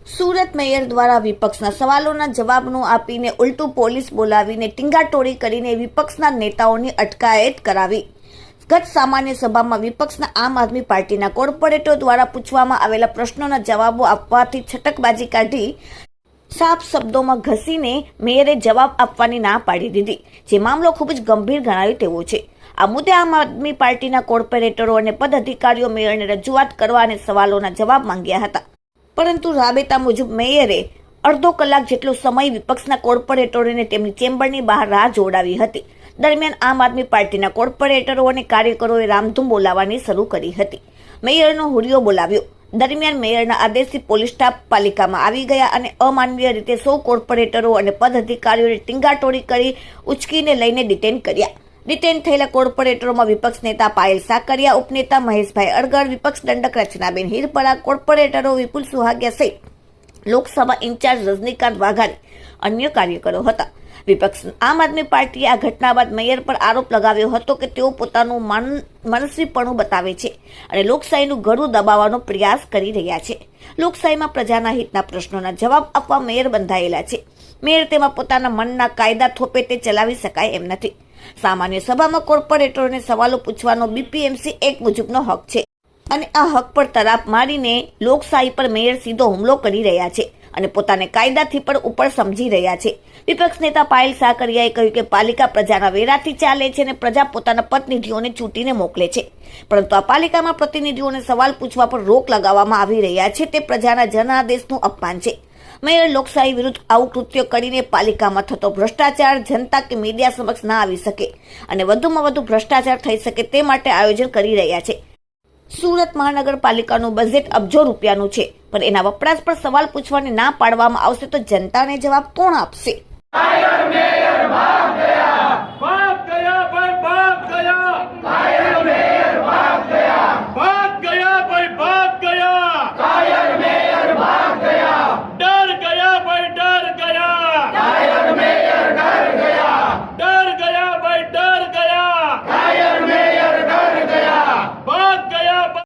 Surat mayor દ્વારા વિપક્ષના સવાલોના જવાબનું આપીને ઉલટું પોલીસ બોલાવીને ટીંગાટોળી કરીને વિપક્ષના નેતાઓની અટકાયત કરાવી। ગત સામાન્ય સભામાં વિપક્ષના આમ આદમી પાર્ટીના કોર્પોરેટરો દ્વારા પૂછવામાં આવેલા પ્રશ્નોના જવાબો આપવાથી છટકબાજી કાઢી સાફ શબ્દોમાં ઘસીને મેયરે જવાબ આપવાની ના પાડી દીધી, જે મામલો ખૂબ જ ગંભીર ગણાયો તેવો છે। આ મુદ્દે આમ આદમી પાર્ટીના કોર્પોરેટરો અને પદ અધિકારીઓ મેયરને રજૂઆત કરવા અને સવાલોના જવાબ માંગ્યા હતા, પરંતુ રાબેતા મુજબ મેયરે અડધો કલાક જેટલો સમય વિપક્ષના કોર્પોરેટરોને તેમની ચેમ્બરની બહાર રાહ જોડાવી હતી। દરમિયાન આમ આદમી પાર્ટીના કોર્પોરેટરો અને કાર્યકરોએ રામધૂમ બોલાવવાની શરૂ કરી હતી। મેયરનો હુરિયો બોલાવ્યો। દરમિયાન મેયરના આદેશથી પોલીસ સ્ટાફ પાલિકામાં આવી ગયા અને અમાનવીય રીતે 100 કોર્પોરેટરો અને પદ અધિકારીઓને ટીંગાટોળી કરી ઉચકીને લઈને ડિટેન કર્યા। ડિટેન થયેલા કોર્પોરેટરોમાં વિપક્ષ નેતા પાયલ સાકરિયા, ઉપનેતા મહેશભાઈ અડગર, વિપક્ષ દંડક રચનાબેન હિરપરા, કોર્પોરેટરો વિપુલ સુહાગિયા સહિત લોકસભા ઇન્ચાર્જ રજનીકાંત વાઘાણી અન્ય કાર્યકરો હતા। વિપક્ષ આમ આદમી પાર્ટીએ આ ઘટના બાદ મેયર પર આરોપ લગાવ્યો હતો કે તેઓ પોતાનું મનસ્વીપણું બતાવે છે અને લોકશાહીનું ગળું દબાવવાનો પ્રયાસ કરી રહ્યા છે। લોકશાહીમાં પ્રજાના હિતના પ્રશ્નોના જવાબ આપવા મેયર બંધાયેલા છે। મેયર તેમાં પોતાના મનના કાયદા થોપે તે ચલાવી શકાય એમ નથી। સામાન્ય સભામાં કોર્પોરેટરોને સવાલો પૂછવાનો બીપીએમસી એક્ટ મુજબનો હક છે અને આ હક પર તરાપ મારીને લોકશાહી પર મેયર સીધો હુમલો કરી રહ્યા છે અને પોતાને કાયદાથી પણ ઉપર સમજી રહ્યા છે। વિપક્ષ નેતા પાયલ સાકરિયાએ કહ્યું કે પાલિકા પ્રજાના વેરાથી ચાલે છે અને પ્રજા પોતાના પ્રતિનિધિઓને ચૂંટીને મોકલે છે, પરંતુ આ પાલિકામાં પ્રતિનિધિઓને સવાલ પૂછવા પર રોક લગાવવામાં આવી રહ્યા છે તે પ્રજાના જનાદેશનું અપમાન છે। મેયર લોકશાહી વિરુદ્ધ આવું કૃત્ય કરીને પાલિકામાં થતો ભ્રષ્ટાચાર જનતા કે મીડિયા સમક્ષ ના આવી શકે અને વધુમાં વધુ ભ્રષ્ટાચાર થઈ શકે તે માટે આયોજન કરી રહ્યા છે। સુરત મહાનગરપાલિકાનું બજેટ અબજો રૂપિયાનું છે, પણ એના વપરાશ પર સવાલ પૂછવાની ના પાડવામાં આવશે તો જનતાને જવાબ કોણ આપશે?